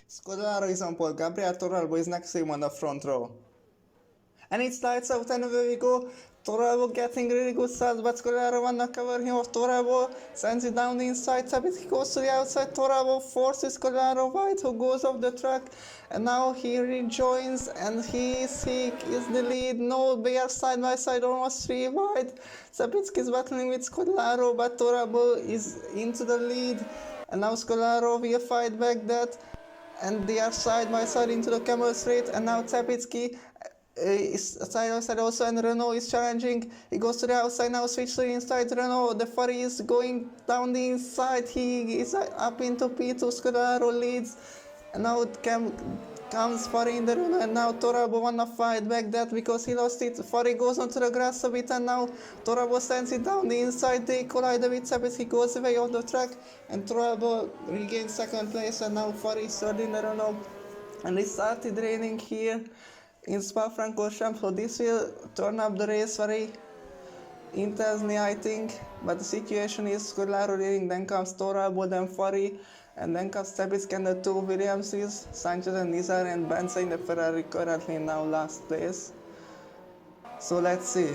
Scolaro is on pole, Gabriel Torralbo is next to him on the front row. And it starts out and away we go. Torralbo getting really good start, but Scolaro wanna cover him off. Torralbo sends it down the inside, Sabitski goes to the outside, Torralbo forces Scolaro wide, who goes off the track. And now he rejoins and he is the lead. No, they are side by side, almost 3 wide. Sabitski is battling with Scolaro, but Torralbo is into the lead. And now Scolaro will fight back that. And they are side by side into the camel straight, and now Sapitsky is side by side also, and Renault is challenging. He goes to the outside now, switch to the inside. Renault, the Ferrari is going down the inside. He is up into P2. Scolaro leads, and now comes Ferrari in the Renault, and now Torralbo wanna fight back that because he lost it. Ferrari goes onto the grass a bit, and now Torralbo sends it down the inside. They collide a bit. Sapitsky goes away off the track, and Torralbo regains second place, and now Ferrari is third in the Renault. And it started raining here in Spa-Francorchamps, so this will turn up the race very intensely, I think. But the situation is Scolaro leading, then comes Torralbo, then Ferrari, and then comes Sapitsky and the two Williamses, Sanchez and Nizar, and Benza in the Ferrari, currently now last place. So let's see.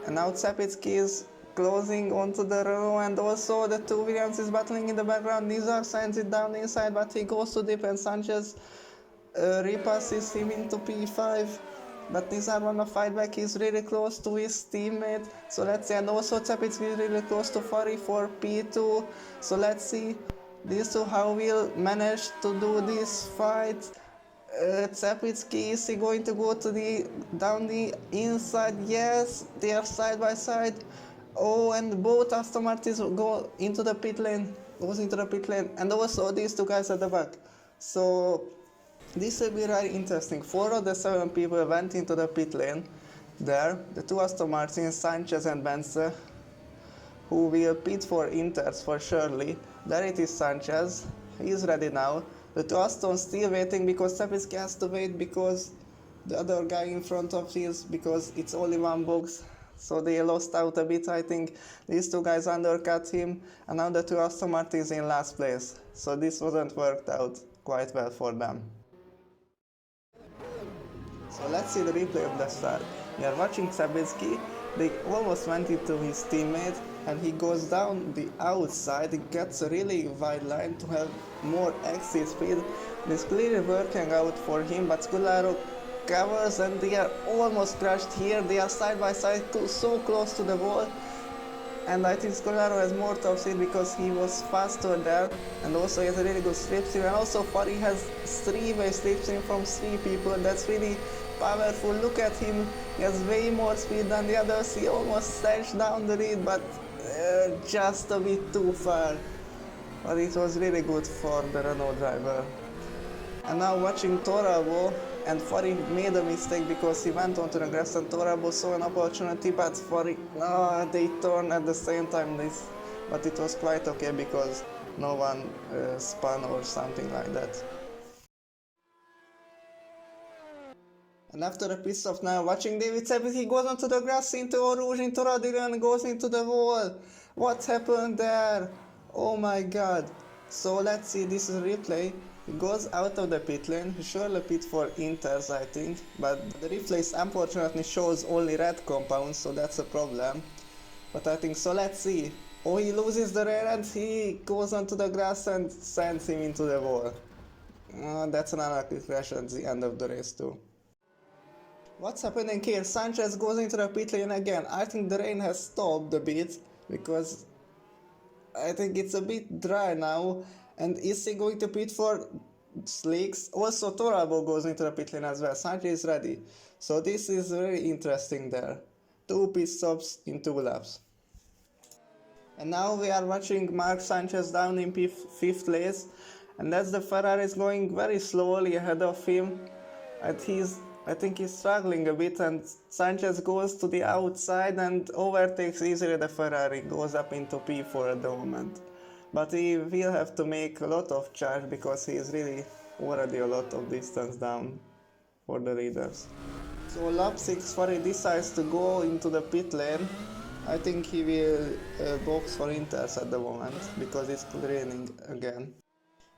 And now Sapitsky is closing onto the Renault, and also the two Williamses battling in the background. Nizar sends it down the inside, but he goes too deep, and Sanchez repasses him into P5. But Nizar wanna fight back, he's really close to his teammate. So let's see, and also Sapitsky is really close to Ferrari for P2. So let's see these two how will manage to do this fight. Sapitsky, is he going to go to down the inside? Yes, they are side by side. Oh, and both Aston Martins go into the pit lane, and also these two guys at the back. So this will be very interesting. 4 of the 7 people went into the pit lane there. The two Aston Martins, Sanchez and Benza, who will pit for Inters for surely. There it is, Sanchez. He is ready now. The two Astons still waiting because Sapitsky has to wait because the other guy in front of his, because it's only one box. So they lost out a bit, I think. These two guys undercut him, and now the two Aston Martins in last place. So this wasn't worked out quite well for them. So let's see the replay of the start. We are watching Sapitsky. They almost went into his teammate, and he goes down the outside. He gets a really wide line to have more exit speed. It's clearly working out for him, but Scolaro covers, and they are almost crashed here. They are side by side, so close to the wall. And I think Scolaro has more top speed because he was faster there, and also he has a really good slipstream. And also Ferrari has 3-way slipstream from 3 people. That's really powerful. Look at him, he has way more speed than the others. He almost slashed down the lead, but just a bit too far. But it was really good for the Renault driver. And now watching Torralbo, and Ferrari made a mistake because he went onto the grass, and Torralbo saw an opportunity, but Ferrari, they turned at the same time. But it was quite okay because no one spun or something like that. And after a pit stop now, watching David Sapitsky, he goes onto the grass into Eau Rouge, into Radillo, and goes into the wall. What happened there? Oh my god. So let's see, this is a replay. He goes out of the pit lane, he surely pit for Inters, I think, but the replay unfortunately shows only red compounds, so that's a problem. But I think so, let's see. Oh, he loses the rear end, he goes onto the grass and sends him into the wall. That's an unlucky crash at the end of the race too. What's happening here? Sanchez goes into the pit lane again. I think the rain has stopped a bit, because I think it's a bit dry now. And is he going to pit for slicks? Also Torralbo goes into the pit lane as well. Sanchez is ready. So this is very interesting there. 2 pit stops in 2 laps. And now we are watching Marc Sanchez down in 5th place. And that's the Ferraris going very slowly ahead of him. And I think he's struggling a bit, and Sanchez goes to the outside and overtakes easily the Ferrari, goes up into P4 at the moment. But he will have to make a lot of charge because he is really already a lot of distance down for the leaders. So lap 6, Ferrari decides to go into the pit lane. I think he will box for Inters at the moment because it's raining again.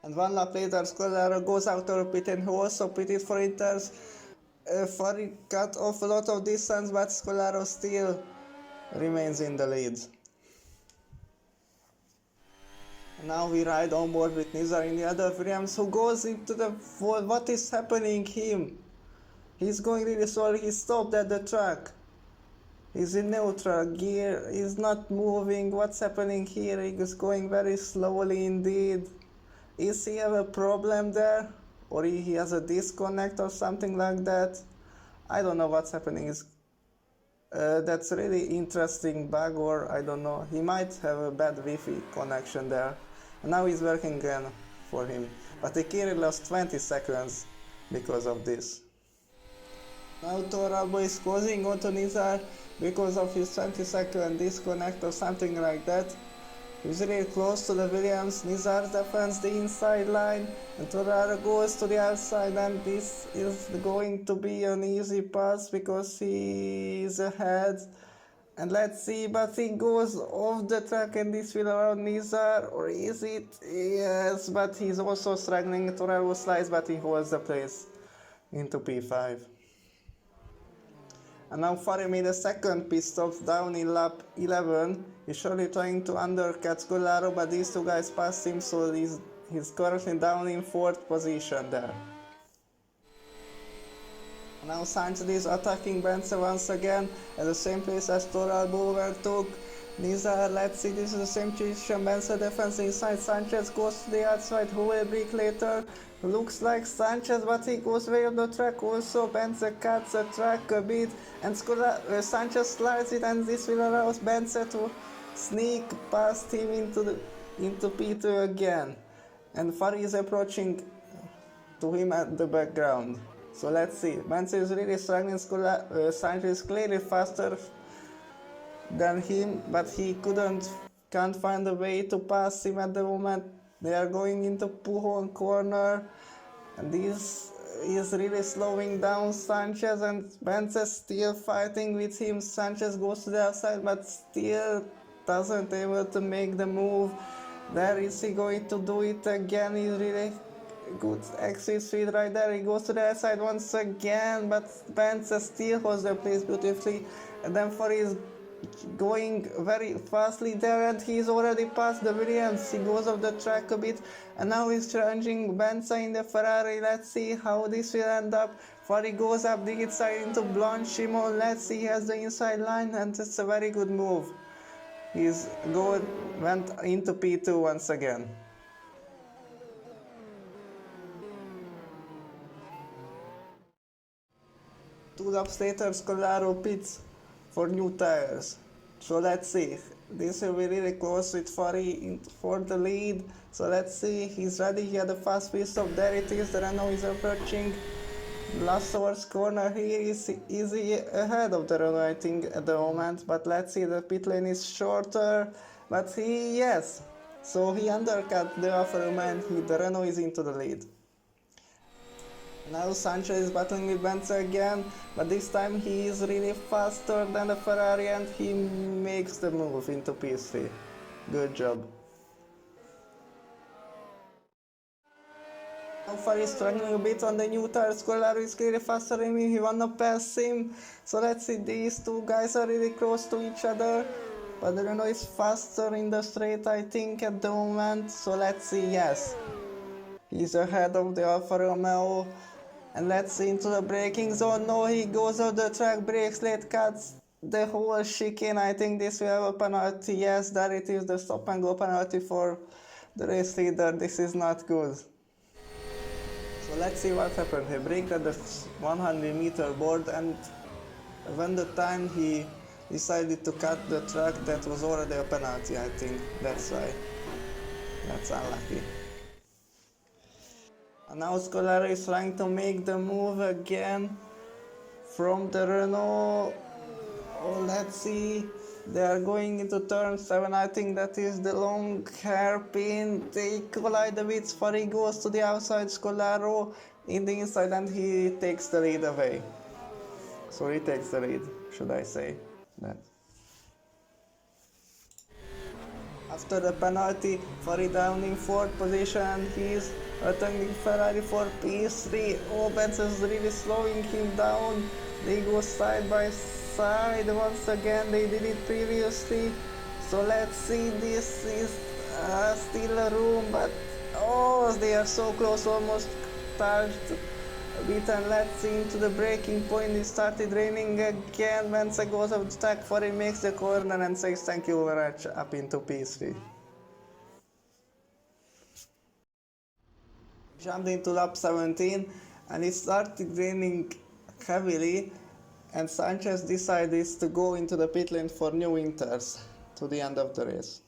And one lap later, Scolaro goes out of pit and who also pitted for Inters. Ferrari cut off a lot of distance, but Scolaro still remains in the lead. And now we ride on board with Nizar in the other Williams, who goes into the wall. What is happening him? He's going really slowly, he stopped at the track. He's in neutral gear, he's not moving. What's happening here? He's going very slowly indeed. Is he have a problem there? Or he has a disconnect or something like that? I don't know what's happening. That's really interesting bug, or I don't know. He might have a bad Wi-Fi connection there. And now he's working again for him. But he clearly lost 20 seconds because of this. Now Toralbo is closing onto Nizar because of his 20-second disconnect or something like that. He's really close to the Williams. Nizar defends the inside line and Toralbo goes to the outside, and this is going to be an easy pass because he is ahead. And let's see, but he goes off the track and this will allow Nizar, or is it? Yes, but he's also struggling. Toralbo slides, but he holds the place into P5. And now Ferrari made a second pit stop down in lap 11. He's surely trying to undercut Scolaro, but these two guys passed him, so he's currently down in 4th position there. And now Sanchez is attacking Bence once again at the same place as Toralbo overtook Nizar. Let's see, this is the same situation. Bence defends inside, Sanchez goes to the outside. Who will break later? Looks like Sanchez, but he goes way on the track also. Bence cuts the track a bit and Sanchez slides it, and this will allow Bence to sneak past him into P2 again. And Ferrari is approaching to him at the background. So let's see. Bence is really struggling. Sanchez is clearly faster than him, but he can't find a way to pass him at the moment. They are going into Pujon corner, and this is really slowing down Sanchez, and Bence still fighting with him. Sanchez goes to the outside, but still doesn't able to make the move. There is he going to do it again. He's really good exit speed right there. He goes to the outside once again, but Bence still holds the place beautifully. And then for his going very fastly there, and he's already passed the Williams. He goes off the track a bit, and now he's challenging Bence in the Ferrari. Let's see how this will end up. Ferrari goes up the inside into Blanchimon. Let's see, he has the inside line, and it's a very good move. Went into P2 once again. Two laps later, Scolaro pits for new tires. So let's see. This will be really close with Ferrari for the lead. So let's see. He's ready. He had a fast pit stop. There it is. The Renault is approaching last towards corner here. Is easy ahead of the Renault, I think, at the moment. But let's see. The pit lane is shorter. But yes. So he undercut the Alfa Romeo, and the Renault is into the lead. Now Sanchez is battling with Bence again, but this time he is really faster than the Ferrari, and he makes the move into P3. Good job. Now Ferrari is struggling a bit on the new tires. Scolaro is clearly faster than him. He wanna pass him. So let's see, these two guys are really close to each other, but the Renault is faster in the straight, I think, at the moment. So let's see, yes. He's ahead of the Alfa Romeo. And let's see, into the braking zone. No, he goes off the track, brakes late, cuts the whole chicane. I think this will have a penalty. Yes, there it is, the stop and go penalty for the race leader. This is not good. So let's see what happened. He braked at the 100-meter board, and when the time he decided to cut the track, that was already a penalty, I think. That's why. That's unlucky. And now Scolaro is trying to make the move again from the Renault. Oh, let's see. They are going into turn 7. I think that is the long hairpin. They collide a bit. Ferrari goes to the outside. Scolaro in the inside, and he takes the lead away. So he takes the lead, should I say that. After the penalty, Ferrari down in 4th position, he's attacking Ferrari for P3. Oh, Benz is really slowing him down. They go side by side once again, they did it previously. So let's see, this is still a room, but oh, they are so close, almost touched. Beaten, let's see into the breaking point. It started raining again. Benz goes out to tack for it, makes the corner and says thank you very much up into P3. Jumped into lap 17 and it started raining heavily, and Sanchez decided to go into the pit lane for new inters to the end of the race.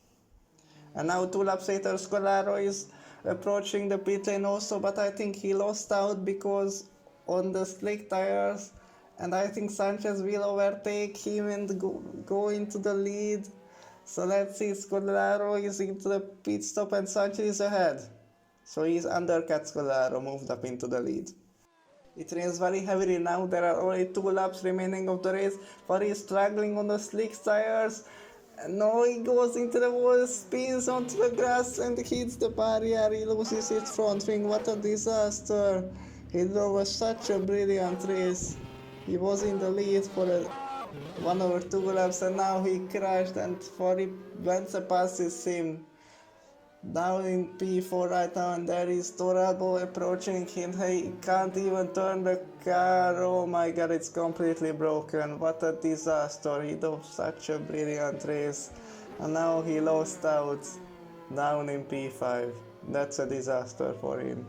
And now 2 laps later, Scolaro is approaching the pit lane also, but I think he lost out because on the slick tires, and I think Sanchez will overtake him and go into the lead. So let's see, Scolaro is into the pit stop and Sanchez is ahead. So he's undercut Scolaro, moved up into the lead. It rains very heavily now, there are only 2 laps remaining of the race. Ferrari is struggling on the slick tires. No, he goes into the wall, spins onto the grass and hits the barrier. He loses his front wing. What a disaster. He drove such a brilliant race. He was in the lead for 1 or 2 laps and now he crashed, and Ferrari Benz passes him. Down in P4 right now, and there is Toralbo approaching him. He can't even turn the car. Oh my god, it's completely broken. What a disaster. He did such a brilliant race and now he lost out down in P5. That's a disaster for him.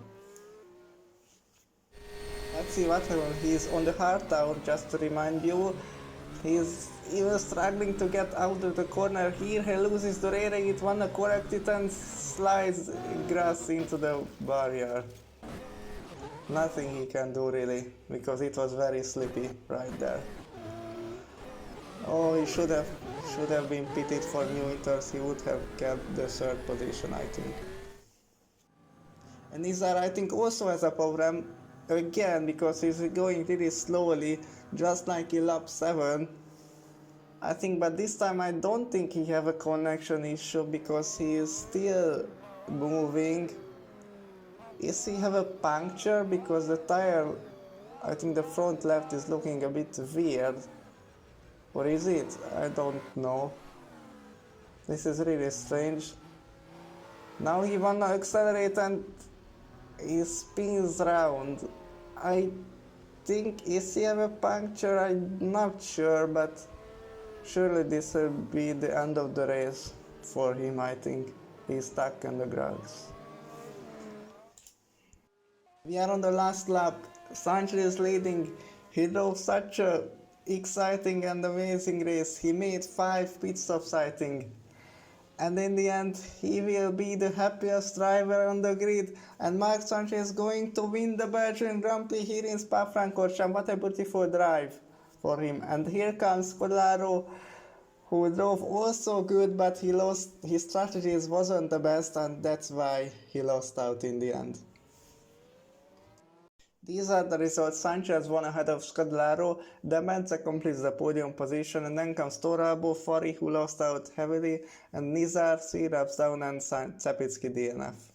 Let's see what happened. He's on the hard tower, just to remind you. He's even struggling to get out of the corner here. He loses the rear end, wanna correct it and slides grass into the barrier. Nothing he can do really, because it was very slippy right there. Oh, he should have been pitted for new inters. He would have kept the 3rd position, I think. And Nizar, I think, also has a problem again, because he's going really slowly, just like in lap 7. I think, but this time I don't think he have a connection issue, because he is still moving. Is he have a puncture? Because the tire, I think the front left is looking a bit weird. Or is it? I don't know. This is really strange. Now he wanna accelerate and he spins round. I think, is he have a puncture? I'm not sure, but surely this will be the end of the race for him, I think. He's stuck in the grass. We are on the last lap. Sanchez is leading. He drove such a exciting and amazing race. He made 5 pit stops, I think. And in the end, he will be the happiest driver on the grid. And Marc Sanchez is going to win the Belgian Grand Prix here in Spa-Francorchamps. What a beautiful drive for him. And here comes Scolaro, who drove also good, but he lost, his strategies wasn't the best, and that's why he lost out in the end. These are the results. Sanchez won ahead of Scolaro, Menza completes the podium position, and then comes Toralbo, Ferrari, who lost out heavily, and Nizar 3 laps down, and Cepitsky DNF.